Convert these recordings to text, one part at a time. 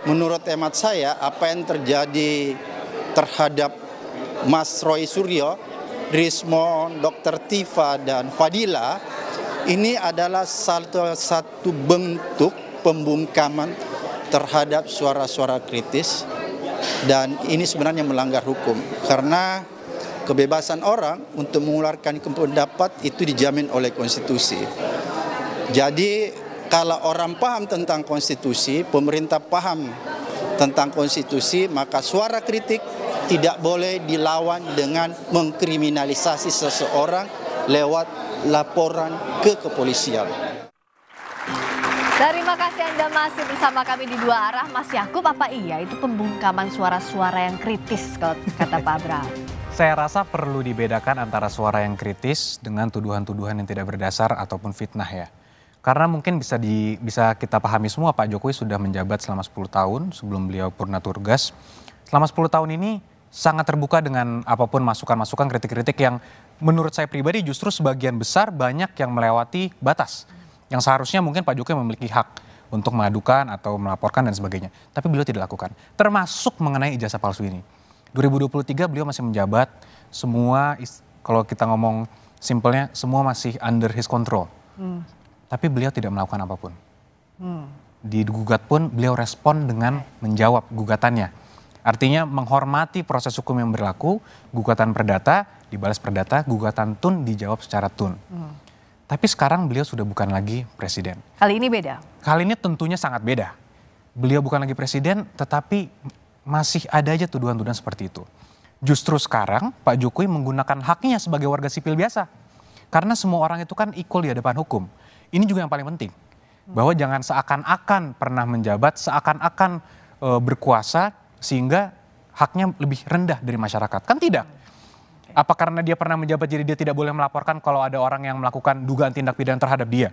menurut hemat saya apa yang terjadi terhadap Mas Roy Suryo, Rismon, Dr. Tifa, dan Fadila ini adalah satu bentuk pembungkaman terhadap suara-suara kritis, dan ini sebenarnya melanggar hukum karena kebebasan orang untuk mengeluarkan pendapat itu dijamin oleh konstitusi. Jadi kalau orang paham tentang konstitusi, pemerintah paham tentang konstitusi, maka suara kritik tidak boleh dilawan dengan mengkriminalisasi seseorang lewat laporan ke kepolisian. Terima kasih Anda masih bersama kami di Dua Arah. Mas Yakub, apa iya itu pembungkaman suara-suara yang kritis kalau kata Pak Abraham? Saya rasa perlu dibedakan antara suara yang kritis dengan tuduhan-tuduhan yang tidak berdasar ataupun fitnah ya. Karena mungkin bisa kita pahami semua Pak Jokowi sudah menjabat selama 10 tahun sebelum beliau purna tugas. Selama 10 tahun ini sangat terbuka dengan apapun masukan-masukan, kritik-kritik yang menurut saya pribadi justru sebagian besar banyak yang melewati batas. Yang seharusnya mungkin Pak Jokowi memiliki hak untuk mengadukan atau melaporkan dan sebagainya. Tapi beliau tidak lakukan. Termasuk mengenai ijazah palsu ini. 2023 beliau masih menjabat, semua kalau kita ngomong simpelnya semua masih under his control. Tapi beliau tidak melakukan apapun. Di gugat pun beliau respon dengan menjawab gugatannya. Artinya menghormati proses hukum yang berlaku, gugatan perdata dibalas perdata, gugatan tun dijawab secara tun. Tapi sekarang beliau sudah bukan lagi presiden. Kali ini beda? Kali ini tentunya sangat beda. Beliau bukan lagi presiden, tetapi masih ada aja tuduhan-tuduhan seperti itu. Justru sekarang Pak Jokowi menggunakan haknya sebagai warga sipil biasa. Karena semua orang itu kan equal di hadapan hukum. Ini juga yang paling penting. Bahwa jangan seakan-akan pernah menjabat, seakan-akan berkuasa, sehingga haknya lebih rendah dari masyarakat. Kan tidak. Apa karena dia pernah menjabat jadi dia tidak boleh melaporkan kalau ada orang yang melakukan dugaan tindak pidana terhadap dia?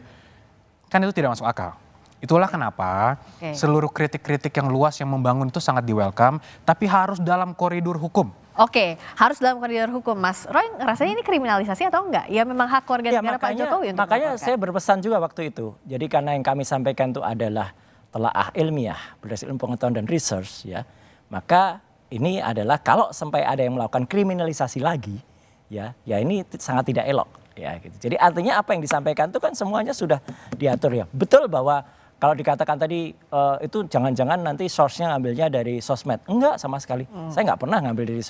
Kan itu tidak masuk akal. Itulah kenapa seluruh kritik-kritik yang luas yang membangun itu sangat di-welcome, tapi harus dalam koridor hukum. Oke, harus dalam koridor hukum. Mas Roy rasanya ini kriminalisasi atau enggak? Ya memang hak warga negara Pak Jokowi untuk makanya saya berpesan juga waktu itu. Jadi karena yang kami sampaikan itu adalah telaah ilmiah berdasarkan pengetahuan dan research ya. Maka ini adalah kalau sampai ada yang melakukan kriminalisasi lagi ya ini sangat tidak elok ya gitu. Jadi artinya apa yang disampaikan itu kan semuanya sudah diatur ya. Betul bahwa kalau dikatakan tadi itu jangan-jangan nanti source-nya ngambilnya dari sosmed. Enggak sama sekali. Saya nggak pernah ngambil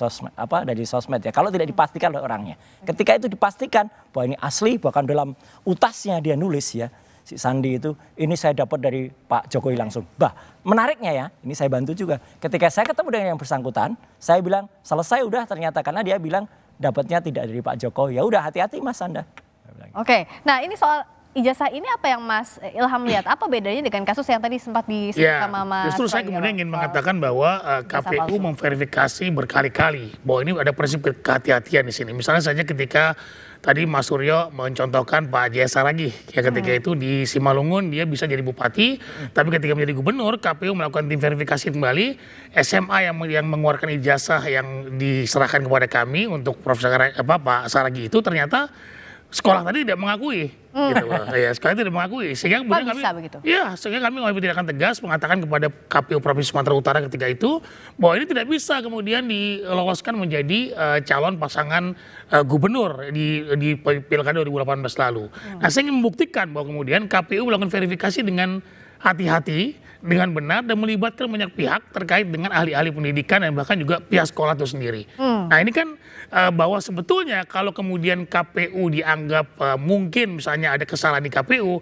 dari sosmed ya. Kalau tidak dipastikan oleh orangnya. Ketika itu dipastikan bahwa ini asli, bahkan dalam utasnya dia nulis ya. Si Sandi itu, ini saya dapat dari Pak Jokowi langsung. Bah, menariknya ya, ini saya bantu juga. Ketika saya ketemu dengan yang bersangkutan, saya bilang selesai udah ternyata. Karena dia bilang dapatnya tidak dari Pak Jokowi. Ya udah hati-hati Mas Anda. Oke, nah ini soal ijazah ini apa yang Mas Ilham lihat? Apa bedanya dengan kasus yang tadi sempat disebut sama Mas? Justru saya kemudian ingin mengatakan bahwa KPU memverifikasi berkali-kali bahwa ini ada prinsip kehati-hatian di sini. Misalnya saja ketika tadi Mas Suryo mencontohkan Pak Jaya Saragih, ya ketika itu di Simalungun dia bisa jadi bupati, tapi ketika menjadi gubernur KPU melakukan tim verifikasi kembali, SMA yang mengeluarkan ijazah yang diserahkan kepada kami untuk Pak Saragih itu ternyata sekolah tadi tidak mengakui, gitu. Ya, sekolah tidak mengakui, sehingga kemudian kami mengambil tindakan tegas mengatakan kepada KPU Provinsi Sumatera Utara ketika itu bahwa ini tidak bisa kemudian diloloskan menjadi calon pasangan gubernur di Pilkada 2018 lalu. Nah, saya ingin membuktikan bahwa kemudian KPU melakukan verifikasi dengan hati-hati, dengan benar dan melibatkan banyak pihak terkait dengan ahli-ahli pendidikan dan bahkan juga pihak sekolah itu sendiri. Nah ini kan bahwa sebetulnya kalau kemudian KPU dianggap mungkin misalnya ada kesalahan di KPU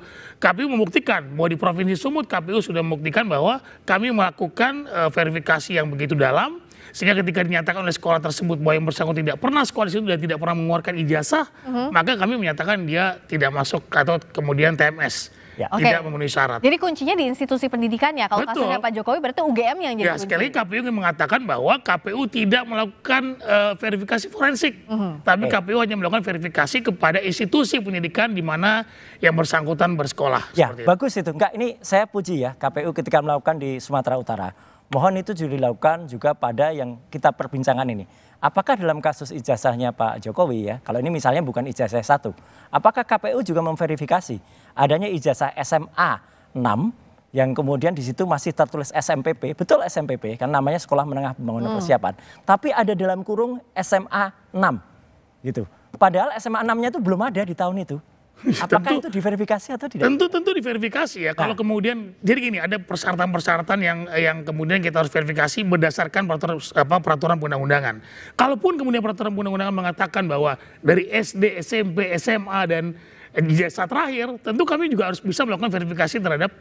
membuktikan bahwa di Provinsi Sumut KPU sudah membuktikan bahwa kami melakukan verifikasi yang begitu dalam sehingga ketika dinyatakan oleh sekolah tersebut bahwa yang bersangkutan tidak pernah sekolah di situ dan tidak pernah mengeluarkan ijazah, maka kami menyatakan dia tidak masuk atau kemudian TMS. Tidak memenuhi syarat. Jadi kuncinya di institusi pendidikan ya. Kalau kasusnya Pak Jokowi berarti UGM yang jadi kunci. Sekali KPU ingin mengatakan bahwa KPU tidak melakukan verifikasi forensik. Tapi KPU hanya melakukan verifikasi kepada institusi pendidikan di mana yang bersangkutan bersekolah. Ya bagus itu. Enggak, ini saya puji ya KPU ketika melakukan di Sumatera Utara. Mohon itu juga dilakukan juga pada yang kita perbincangkan ini. Apakah dalam kasus ijazahnya Pak Jokowi ya, kalau ini misalnya bukan ijazah 1, apakah KPU juga memverifikasi adanya ijazah SMA 6 yang kemudian di situ masih tertulis SMPP, betul SMPP, kan namanya Sekolah Menengah Pembangunan Persiapan. Tapi ada dalam kurung SMA 6 gitu. Padahal SMA 6-nya itu belum ada di tahun itu. Apakah itu diverifikasi atau tidak? Tentu diverifikasi ya. Kalau kemudian, jadi gini, ada persyaratan-persyaratan yang kemudian kita harus verifikasi berdasarkan peraturan undang-undangan. Kalaupun kemudian peraturan undang-undangan mengatakan bahwa dari SD, SMP, SMA dan ijazah terakhir, tentu kami juga harus bisa melakukan verifikasi terhadap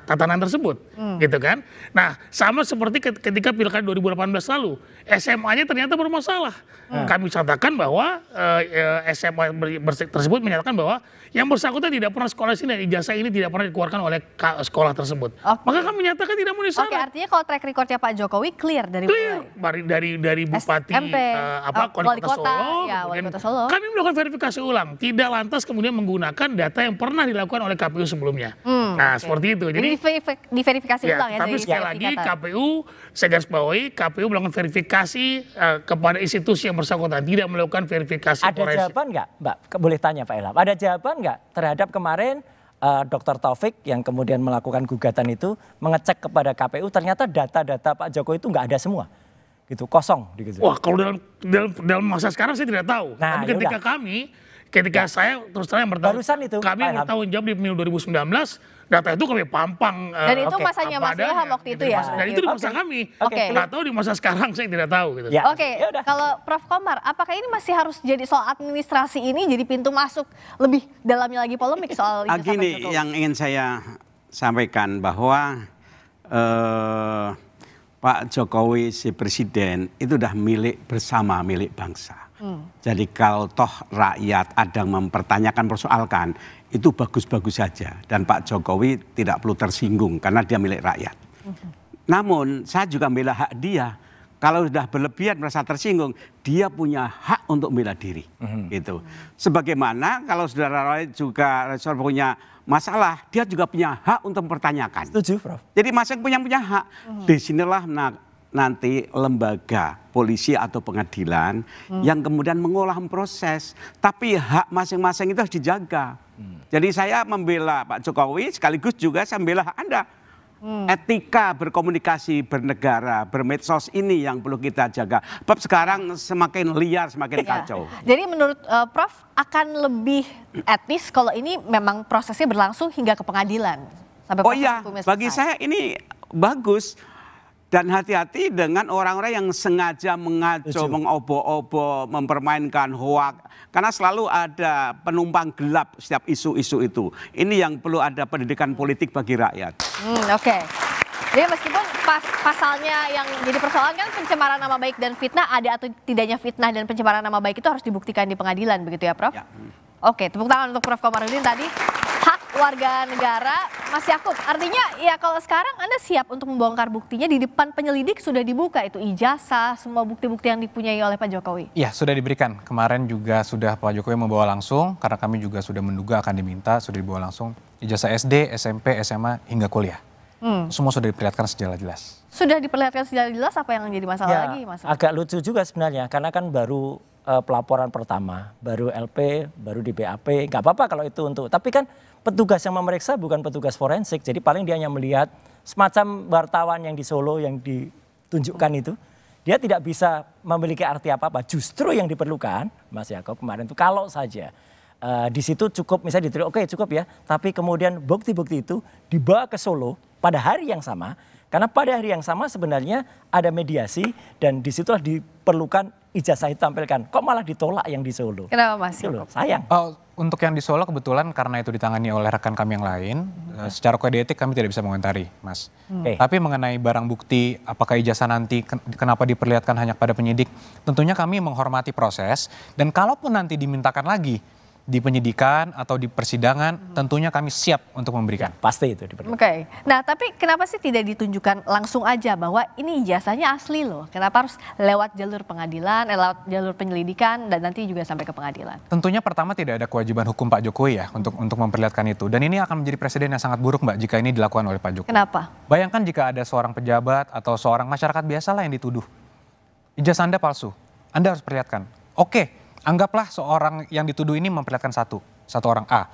tatanan tersebut, gitu kan. Nah, sama seperti ketika Pilkada 2018 lalu, SMA-nya ternyata bermasalah. Kami katakan bahwa SMA tersebut menyatakan bahwa yang bersangkutan tidak pernah sekolah di sini dan ijazah ini tidak pernah dikeluarkan oleh sekolah tersebut. Maka kami menyatakan tidak memenuhi syarat. Oke, artinya kalau track recordnya Pak Jokowi clear dari dari Bupati Wali Kota Solo, kami melakukan verifikasi ulang, tidak lantas kemudian menggunakan data yang pernah dilakukan oleh KPU sebelumnya. Nah, seperti itu. Jadi diverifikasi ulang ya. Tapi sekali lagi KPU, saya garis bawahi, KPU melakukan verifikasi kepada institusi yang bersangkutan, tidak melakukan verifikasi. Ada jawaban nggak, Mbak? Boleh tanya Pak Ilham. Ada jawaban nggak terhadap kemarin Dr. Taufik yang kemudian melakukan gugatan itu mengecek kepada KPU, ternyata data-data Pak Jokowi itu nggak ada semua, gitu, kosong. Gitu. Wah, kalau dalam masa sekarang saya tidak tahu. Nah, tapi ketika saya terus terang kami bertanggung jawab di pemilu 2019, data itu kami pampang. Dan itu masanya Mas Ilham waktu itu ya? Dan itu di masa kami. Nggak tahu di masa sekarang saya tidak tahu. Gitu. Kalau Prof. Komar, apakah ini masih harus jadi soal administrasi ini jadi pintu masuk lebih dalamnya lagi polemik soal ijazah Pak Jokowi? Yang ingin saya sampaikan bahwa Pak Jokowi si Presiden itu udah milik bersama, milik bangsa. Jadi kalau toh rakyat ada mempertanyakan, persoalkan, itu bagus-bagus saja. Dan Pak Jokowi tidak perlu tersinggung karena dia milik rakyat. Namun saya juga membela hak dia. Kalau sudah berlebihan merasa tersinggung, dia punya hak untuk membela diri. Gitu. Sebagaimana kalau saudara Roy juga punya masalah, dia juga punya hak untuk mempertanyakan. Setuju, Prof. Jadi masing-masing punya hak. Disinilah nanti lembaga polisi atau pengadilan yang kemudian mengolah proses. Tapi hak masing-masing itu harus dijaga. Jadi saya membela Pak Jokowi sekaligus juga saya membela hak Anda. Etika berkomunikasi, bernegara, bermedsos ini yang perlu kita jaga. Sebab sekarang semakin liar, semakin kacau. Jadi menurut Prof akan lebih etis kalau ini memang prosesnya berlangsung hingga ke pengadilan. Sampai bagi saya ini bagus. Dan hati-hati dengan orang-orang yang sengaja mengacau, mengobo-obo, mempermainkan hoak. Karena selalu ada penumpang gelap setiap isu-isu itu. Ini yang perlu ada pendidikan politik bagi rakyat. Jadi meskipun pasalnya yang jadi persoalan kan pencemaran nama baik dan fitnah, ada atau tidaknya fitnah dan pencemaran nama baik itu harus dibuktikan di pengadilan, begitu ya Prof? Ya. Tepuk tangan untuk Prof. Komarudin tadi. Hak warga negara, Mas Yakub. Artinya ya kalau sekarang Anda siap untuk membongkar buktinya di depan penyelidik sudah dibuka itu ijazah, semua bukti-bukti yang dipunyai oleh Pak Jokowi. Iya, sudah diberikan. Kemarin juga sudah Pak Jokowi membawa langsung karena kami juga sudah menduga akan diminta, sudah dibawa langsung ijazah SD, SMP, SMA hingga kuliah. Semua sudah diperlihatkan secara jelas. Sudah diperlihatkan secara jelas, apa yang jadi masalah lagi, Mas? Agak lucu juga sebenarnya karena kan baru pelaporan pertama, baru LP, baru di BAP, nggak apa-apa kalau itu untuk, tapi kan petugas yang memeriksa bukan petugas forensik, jadi paling dia hanya melihat semacam wartawan yang di Solo yang ditunjukkan itu, dia tidak bisa memiliki arti apa-apa. Justru yang diperlukan, Mas Yakob kemarin itu kalau saja di situ cukup misalnya diterima, oke cukup ya, tapi kemudian bukti-bukti itu dibawa ke Solo pada hari yang sama, karena pada hari yang sama sebenarnya ada mediasi dan disitulah diperlukan ijazah itu tampilkan. Kok malah ditolak yang di Solo? Kenapa Mas? Sayang. Untuk yang di Solo kebetulan karena itu ditangani oleh rekan kami yang lain, secara kode etik kami tidak bisa mengomentari, Mas. Tapi mengenai barang bukti, apakah ijazah nanti kenapa diperlihatkan hanya pada penyidik, tentunya kami menghormati proses dan kalaupun nanti dimintakan lagi di penyidikan atau di persidangan, tentunya kami siap untuk memberikan. Pasti itu diperlukan. Nah, tapi kenapa sih tidak ditunjukkan langsung aja bahwa ini ijazahnya asli loh? Kenapa harus lewat jalur pengadilan, lewat jalur penyelidikan, dan nanti juga sampai ke pengadilan? Tentunya pertama tidak ada kewajiban hukum Pak Jokowi ya untuk memperlihatkan itu. Dan ini akan menjadi presiden yang sangat buruk Mbak jika ini dilakukan oleh Pak Jokowi. Kenapa? Bayangkan jika ada seorang pejabat atau seorang masyarakat biasa lah yang dituduh. Ijazah Anda palsu, Anda harus perlihatkan. Anggaplah seorang yang dituduh ini memperlihatkan satu orang A.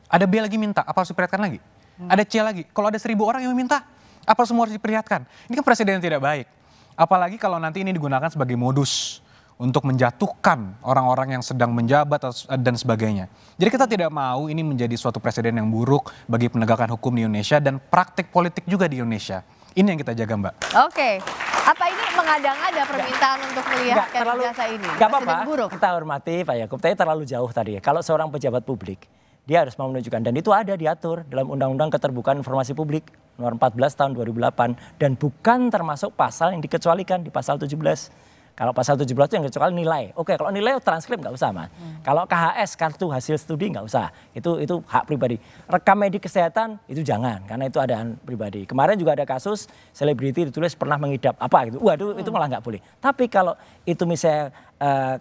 Ada B lagi minta, apa harus diperlihatkan lagi? Ada C lagi, kalau ada 1.000 orang yang meminta, apa semua harus diperlihatkan? Ini kan presiden yang tidak baik. Apalagi kalau nanti ini digunakan sebagai modus untuk menjatuhkan orang-orang yang sedang menjabat dan sebagainya. Jadi kita tidak mau ini menjadi suatu presiden yang buruk bagi penegakan hukum di Indonesia dan praktik politik juga di Indonesia. Ini yang kita jaga, Mbak. Oke, apa ini mengada-ngada permintaan untuk melihatkan jasa ini? Gak apa-apa, buruk. kita hormati Pak Yakub, tapi terlalu jauh tadi ya. Kalau seorang pejabat publik, dia harus mau menunjukkan, dan itu ada diatur dalam Undang-Undang Keterbukaan Informasi Publik nomor 14 tahun 2008, dan bukan termasuk pasal yang dikecualikan di pasal 17. Kalau pasal 17 itu yang kecuali nilai. Oke, kalau nilai transkrip nggak usah, Mas. Kalau KHS, kartu hasil studi nggak usah. Itu hak pribadi. Rekam medik kesehatan itu jangan, karena itu adaan pribadi. Kemarin juga ada kasus selebriti ditulis pernah mengidap apa gitu. Waduh, itu malah nggak boleh. Tapi kalau itu misalnya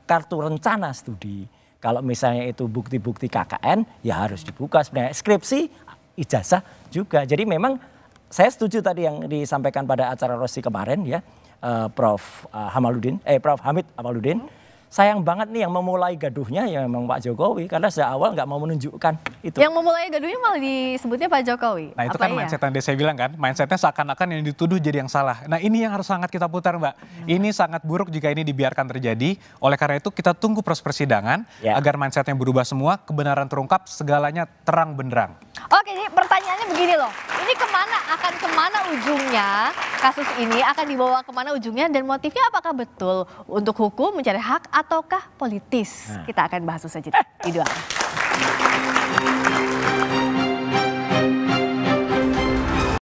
kartu rencana studi, kalau misalnya itu bukti-bukti KKN, ya harus dibuka sebenarnya. Skripsi, ijazah juga. Jadi memang saya setuju tadi yang disampaikan pada acara Rosi kemarin ya. Prof. Hamid Amaludin. Sayang banget nih yang memulai gaduhnya ya memang Pak Jokowi, karena sejak awal nggak mau menunjukkan itu. Yang memulai gaduhnya malah disebutnya Pak Jokowi. Nah itu kan mindset yang saya bilang kan, mindsetnya seakan-akan yang dituduh jadi yang salah. Nah ini yang harus sangat kita putar, Mbak. Ini sangat buruk jika ini dibiarkan terjadi. Oleh karena itu kita tunggu proses persidangan agar mindsetnya berubah semua, kebenaran terungkap, segalanya terang benderang. Oke, jadi pertanyaannya begini loh. Ini akan kemana ujungnya kasus ini, akan dibawa kemana ujungnya, dan motifnya apakah betul untuk hukum mencari hak ataukah politis? Kita akan bahas saja di dua.